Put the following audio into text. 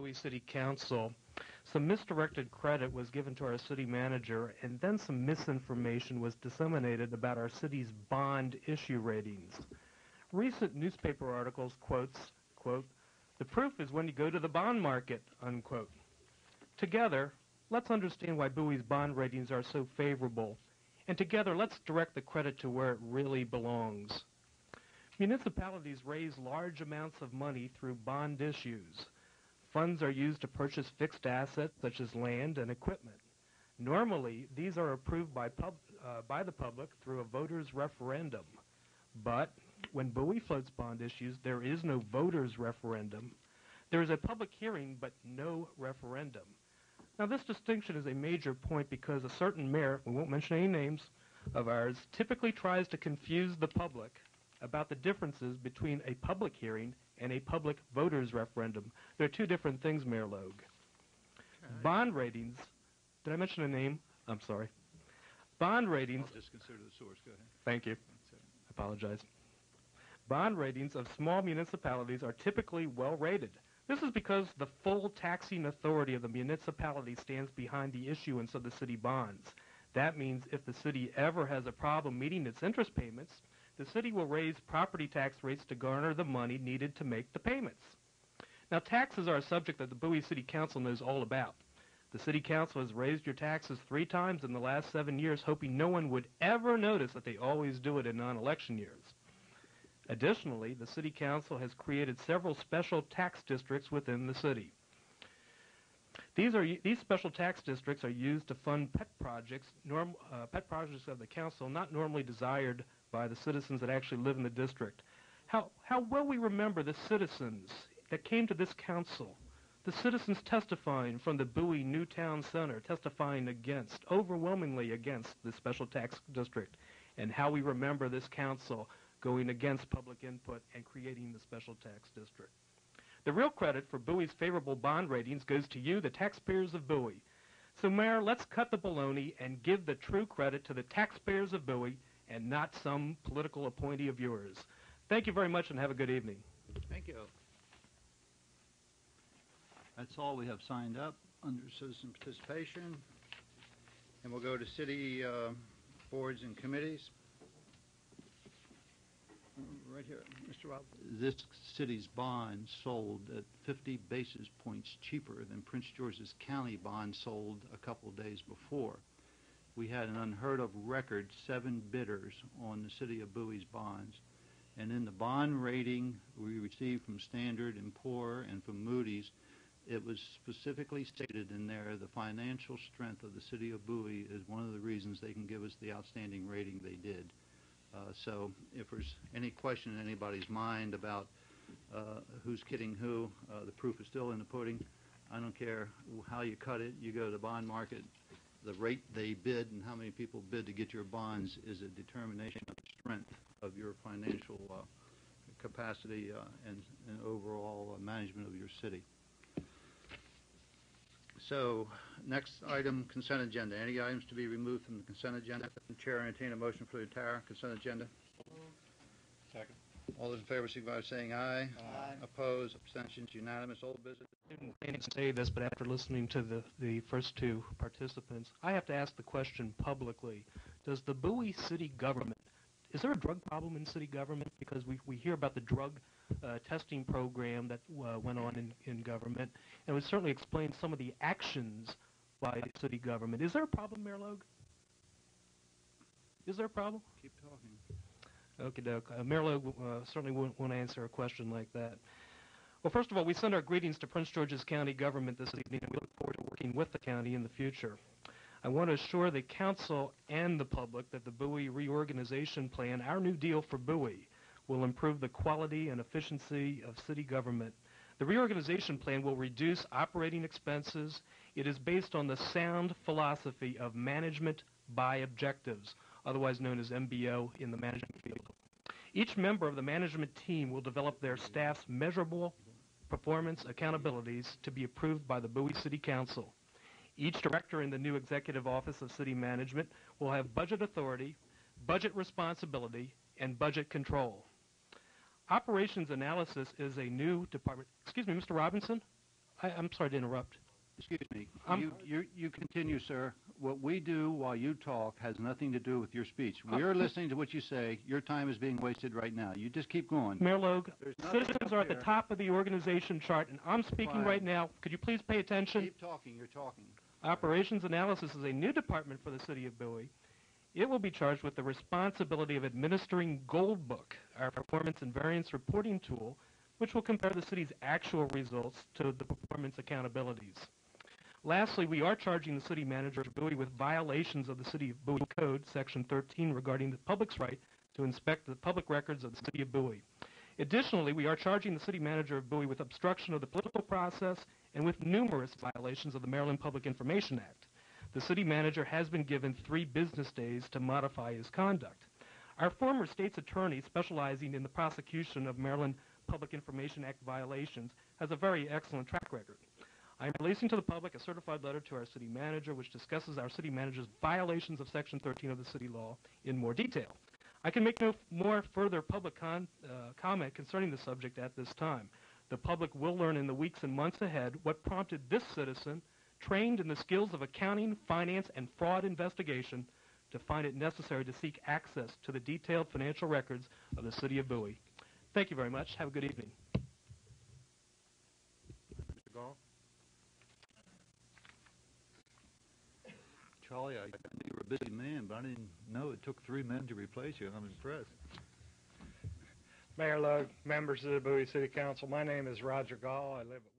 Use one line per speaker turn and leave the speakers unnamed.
Bowie City Council, some misdirected credit was given to our city manager, and then some misinformation was disseminated about our city's bond issue ratings. Recent newspaper articles quote, "The proof is when you go to the bond market," unquote. Together, let's understand why Bowie's bond ratings are so favorable, and together let's direct the credit to where it really belongs. Municipalities raise large amounts of money through bond issues. Funds are used to purchase fixed assets such as land and equipment. Normally, these are approved by the public through a voters' referendum. But when Bowie floats bond issues, there is no voters' referendum. There is a public hearing, but no referendum. Now, this distinction is a major point because a certain mayor, we won't mention any names of ours, typically tries to confuse the public about the differences between a public hearing and a public voters referendum. They're two different things, Mayor Logue.
Okay.
Bond ratings, did I mention a name? I'm sorry. Bond ratings...
I'll just consider the source. Go ahead.
Thank you. I apologize. Bond ratings of small municipalities are typically well rated. This is because the full taxing authority of the municipality stands behind the issuance of the city bonds. That means if the city ever has a problem meeting its interest payments, the city will raise property tax rates to garner the money needed to make the payments. Now, taxes are a subject that the Bowie City Council knows all about. The City Council has raised your taxes 3 times in the last 7 years, hoping no one would ever notice that they always do it in non-election years. Additionally, the City Council has created several special tax districts within the city. These special tax districts are used to fund pet projects of the council not normally desired by the citizens that actually live in the district. How well we remember the citizens that came to this council, the citizens testifying from the Bowie Newtown Center, testifying overwhelmingly against the special tax district, and how we remember this council going against public input and creating the special tax district. The real credit for Bowie's favorable bond ratings goes to you, the taxpayers of Bowie. So, Mayor, let's cut the baloney and give the true credit to the taxpayers of Bowie and not some political appointee of yours. Thank you very much and have a good evening.
Thank you. That's all we have signed up under citizen participation. And we'll go to city boards and committees. Right here, Mr. Rob. This city's bond sold at 50 basis points cheaper than Prince George's County bond sold a couple days before. We had an unheard of record 7 bidders on the City of Bowie's bonds. And in the bond rating we received from Standard.mp4 and from Moody's, it was specifically stated in there the financial strength of the City of Bowie is one of the reasons they can give us the outstanding rating they did. So if there's any question in anybody's mind about who's kidding who, the proof is still in the pudding. I don't care how you cut it. You go to the bond market, the rate they bid and how many people bid to get your bonds is a determination of the strength of your financial capacity and overall management of your city. So, next item, consent agenda. Any items to be removed from the consent agenda? The chair entertain a motion for the entire consent agenda.
Second.
All those in favor signify by saying aye.
Aye.
Opposed, abstentions, unanimous. Old business.
I didn't plan to say this, but after listening to the first 2 participants, I have to ask the question publicly. Does the Bowie city government, is there a drug problem in city government? Because we hear about the drug testing program that went on in government, and would certainly explain some of the actions by city government. Is there a problem, Mayor Logue? Is there a problem?
Keep talking.
Okie doke. Mayor Logue certainly wouldn't want to answer a question like that. Well, first of all, we send our greetings to Prince George's County government this evening, and we look forward to working with the county in the future. I want to assure the council and the public that the Bowie reorganization plan, our new deal for Bowie, will improve the quality and efficiency of city government. The reorganization plan will reduce operating expenses. It is based on the sound philosophy of management by objectives, otherwise known as MBO in the management field. Each member of the management team will develop their staff's measurable performance accountabilities to be approved by the Bowie City Council. Each director in the new Executive Office of City Management will have budget authority, budget responsibility, and budget control. Operations analysis is a new department. Excuse me, Mr. Robinson? I'm sorry to interrupt.
Excuse me. You continue, sir. What we do while you talk has nothing to do with your speech. We're listening to what you say. Your time is being wasted right now. You just keep going.
Mayor Logue, citizens are at the top of the organization chart, and I'm speaking right now. Could you please pay attention?
Keep talking. You're talking.
Operations Analysis is a new department for the City of Bowie. It will be charged with the responsibility of administering Gold Book, our performance and variance reporting tool, which will compare the city's actual results to the performance accountabilities. Lastly, we are charging the city manager of Bowie with violations of the City of Bowie Code, Section 13, regarding the public's right to inspect the public records of the City of Bowie. Additionally, we are charging the city manager of Bowie with obstruction of the political process and with numerous violations of the Maryland Public Information Act. The city manager has been given 3 business days to modify his conduct. Our former state's attorney, specializing in the prosecution of Maryland Public Information Act violations, has a very excellent track record. I am releasing to the public a certified letter to our city manager which discusses our city manager's violations of Section 13 of the city law in more detail. I can make no more further public comment concerning the subject at this time. The public will learn in the weeks and months ahead what prompted this citizen, trained in the skills of accounting, finance, and fraud investigation, to find it necessary to seek access to the detailed financial records of the City of Bowie. Thank you very much. Have a good evening.
Mr. Gall?
Charlie, I knew you were a busy man, but I didn't know it took 3 men to replace you. I'm impressed.
Mayor Logue, members of the Bowie City Council, my name is Roger Gall. I live at